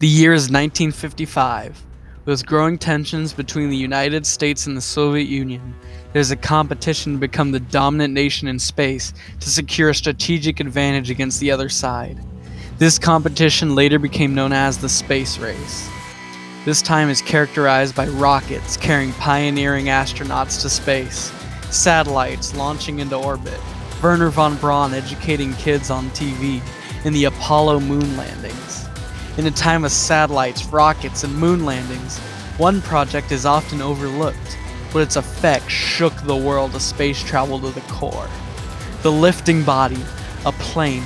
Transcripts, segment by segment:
The year is 1955. With growing tensions between the United States and the Soviet Union, there's a competition to become the dominant nation in space to secure a strategic advantage against the other side. This competition later became known as the space race. This time is characterized by rockets carrying pioneering astronauts to space, satellites launching into orbit, Wernher von Braun educating kids on TV, and the Apollo moon landings. In a time of satellites, rockets, and moon landings, one project is often overlooked, but its effect shook the world of space travel to the core. The lifting body, a plane,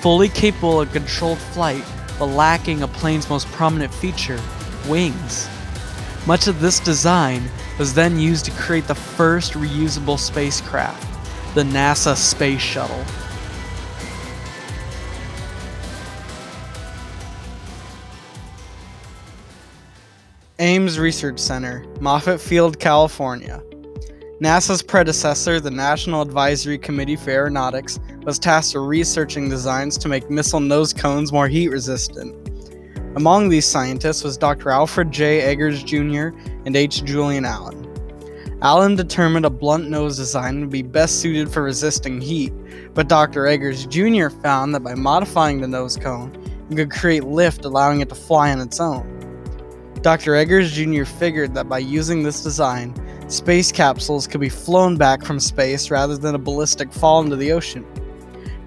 fully capable of controlled flight, but lacking a plane's most prominent feature, wings. Much of this design was then used to create the first reusable spacecraft, the NASA Space Shuttle. Ames Research Center, Moffett Field, California. NASA's predecessor, the National Advisory Committee for Aeronautics, was tasked with researching designs to make missile nose cones more heat resistant. Among these scientists was Dr. Alfred J. Eggers Jr. and H. Julian Allen. Allen determined a blunt nose design would be best suited for resisting heat, but Dr. Eggers Jr. found that by modifying the nose cone, it could create lift, allowing it to fly on its own. Dr. Eggers Jr. figured that by using this design, space capsules could be flown back from space rather than a ballistic fall into the ocean.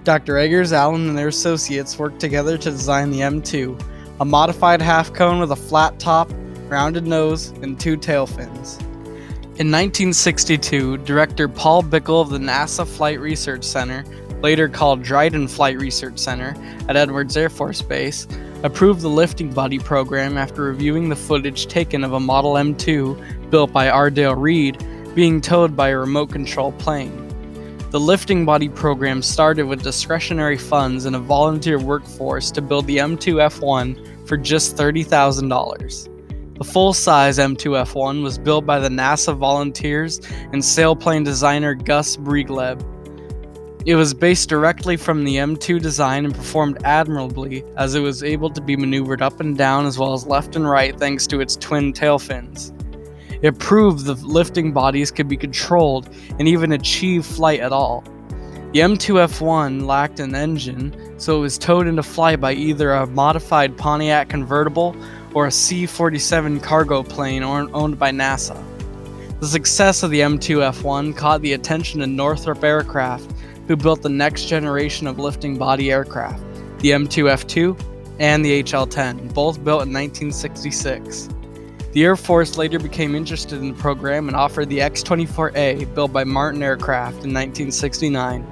Dr. Eggers, Allen, and their associates worked together to design the M2, a modified half cone with a flat top, rounded nose, and two tail fins. In 1962, director Paul Bickle of the NASA Flight Research Center, later called Dryden Flight Research Center at Edwards Air Force Base, approved the lifting body program after reviewing the footage taken of a Model M2 built by Ardale Reed being towed by a remote control plane. The lifting body program started with discretionary funds and a volunteer workforce to build the M2F1 for just $30,000. The full-size M2F1 was built by the NASA volunteers and sailplane designer Gus Bregleb. It was based directly from the M2 design and performed admirably, as it was able to be maneuvered up and down as well as left and right thanks to its twin tail fins. It proved the lifting bodies could be controlled and even achieve flight at all. The M2F1 lacked an engine, so it was towed into flight by either a modified Pontiac convertible or a C-47 cargo plane owned by NASA. The success of the M2F1 caught the attention of Northrop Aircraft, who built the next generation of lifting body aircraft, the M2F2 and the HL-10, both built in 1966. The Air Force later became interested in the program and offered the X-24A, built by Martin Aircraft, in 1969.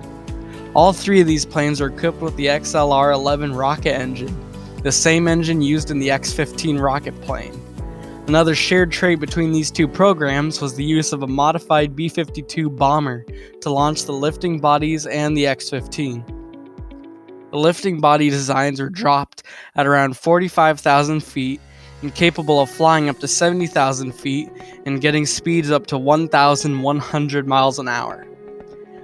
All three of these planes were equipped with the XLR-11 rocket engine, the same engine used in the X-15 rocket plane. Another shared trait between these two programs was the use of a modified B-52 bomber to launch the lifting bodies and the X-15. The lifting body designs were dropped at around 45,000 feet and capable of flying up to 70,000 feet and getting speeds up to 1,100 miles an hour.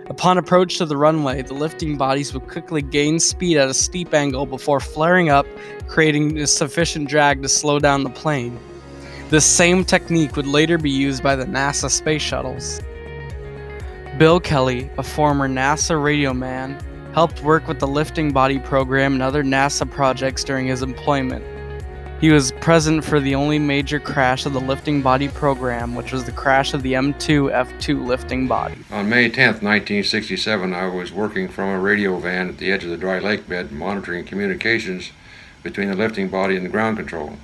Upon approach to the runway, the lifting bodies would quickly gain speed at a steep angle before flaring up, creating sufficient drag to slow down the plane. This same technique would later be used by the NASA space shuttles. Bill Kelly, a former NASA radio man, helped work with the lifting body program and other NASA projects during his employment. He was present for the only major crash of the lifting body program, which was the crash of the M2F2 lifting body. On May 10, 1967, I was working from a radio van at the edge of the dry lake bed, monitoring communications between the lifting body and the ground control.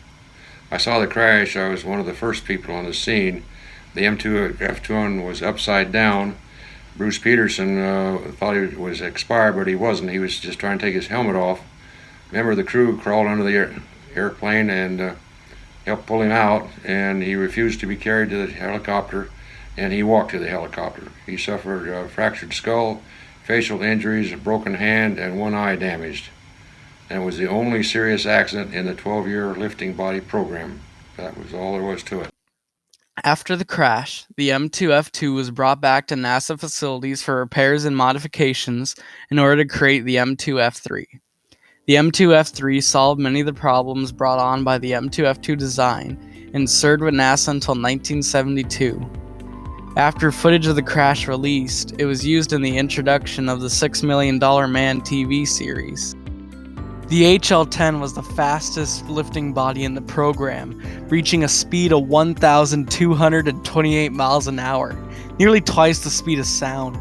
I saw the crash. I was one of the first people on the scene. The M2F1 was upside down. Bruce Peterson thought he was expired, but he wasn't. He was just trying to take his helmet off. A member of the crew crawled under the airplane and helped pull him out, and he refused to be carried to the helicopter, and he walked to the helicopter. He suffered a fractured skull, facial injuries, a broken hand, and one eye damaged. And it was the only serious accident in the 12-year lifting body program. That was all there was to it. After the crash, the M2F2 was brought back to NASA facilities for repairs and modifications in order to create the M2F3. The M2F3 solved many of the problems brought on by the M2F2 design and served with NASA until 1972. After footage of the crash released, it was used in the introduction of the $6 Million Man TV series. The HL-10 was the fastest lifting body in the program, reaching a speed of 1,228 miles an hour, nearly twice the speed of sound.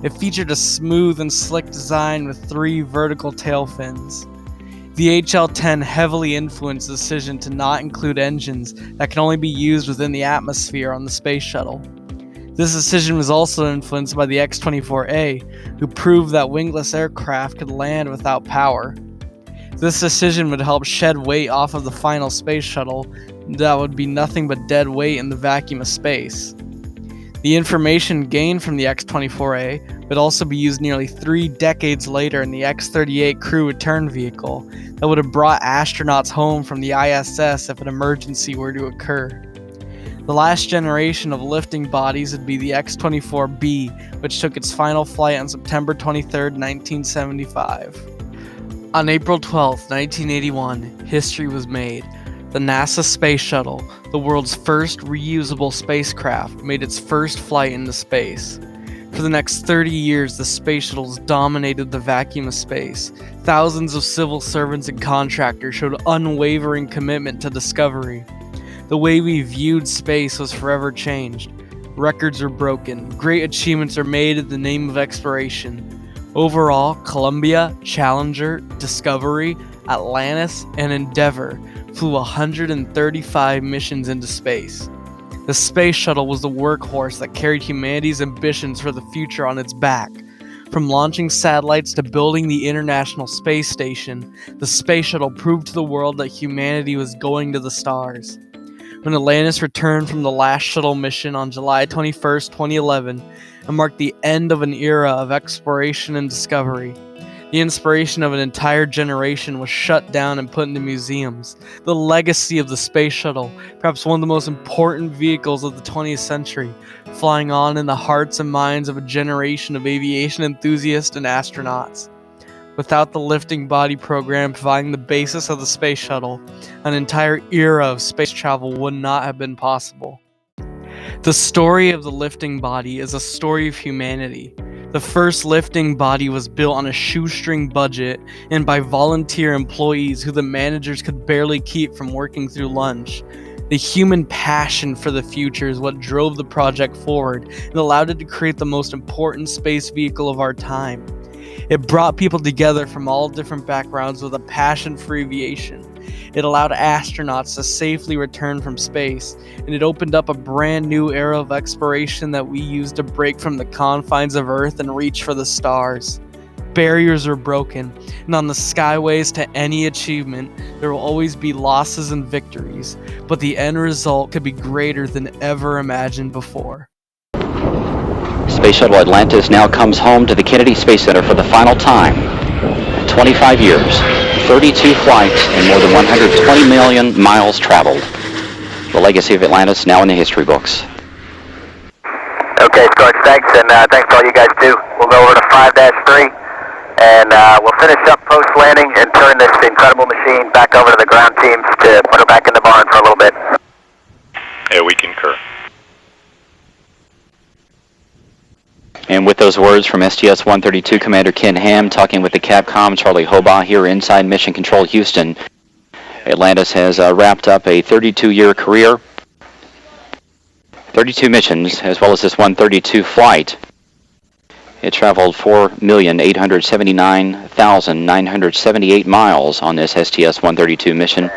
It featured a smooth and slick design with 3 vertical tail fins. The HL-10 heavily influenced the decision to not include engines that can only be used within the atmosphere on the space shuttle. This decision was also influenced by the X-24A, who proved that wingless aircraft could land without power. This decision would help shed weight off of the final space shuttle that would be nothing but dead weight in the vacuum of space. The information gained from the X-24A would also be used nearly 3 decades later in the X-38 crew return vehicle that would have brought astronauts home from the ISS if an emergency were to occur. The last generation of lifting bodies would be the X-24B, which took its final flight on September 23, 1975. On April 12, 1981, history was made. The NASA Space Shuttle, the world's first reusable spacecraft, made its first flight into space. For the next 30 years, the space shuttles dominated the vacuum of space. Thousands of civil servants and contractors showed unwavering commitment to discovery. The way we viewed space was forever changed. Records are broken. Great achievements are made in the name of exploration. Overall, Columbia, Challenger, Discovery, Atlantis, and Endeavour flew 135 missions into space. The space shuttle was the workhorse that carried humanity's ambitions for the future on its back. From launching satellites to building the International Space Station, the space shuttle proved to the world that humanity was going to the stars. When Atlantis returned from the last shuttle mission on July 21, 2011, it marked the end of an era of exploration and discovery. The inspiration of an entire generation was shut down and put into museums. The legacy of the space shuttle, perhaps one of the most important vehicles of the 20th century, flying on in the hearts and minds of a generation of aviation enthusiasts and astronauts. Without the lifting body program providing the basis of the space shuttle, an entire era of space travel would not have been possible. The story of the lifting body is a story of humanity. The first lifting body was built on a shoestring budget and by volunteer employees who the managers could barely keep from working through lunch. The human passion for the future is what drove the project forward and allowed it to create the most important space vehicle of our time. It brought people together from all different backgrounds with a passion for aviation. It allowed astronauts to safely return from space, and it opened up a brand new era of exploration that we use to break from the confines of Earth and reach for the stars. Barriers are broken, and on the skyways to any achievement, there will always be losses and victories, but the end result could be greater than ever imagined before. Space Shuttle Atlantis now comes home to the Kennedy Space Center for the final time. 25 years, 32 flights, and more than 120 million miles traveled. The legacy of Atlantis now in the history books. Okay, Scorch, thanks, and thanks to all you guys too. We'll go over to 5-3, and we'll finish up post-landing and turn this incredible machine back over to the ground teams to put her back in the barn for a little bit. Yeah, we concur. And with those words from STS-132 Commander Ken Ham talking with the Capcom Charlie Hobaugh here inside Mission Control Houston, Atlantis has wrapped up a 32-year career, 32 missions, as well as this 132 flight. It traveled 4,879,978 miles on this STS-132 mission.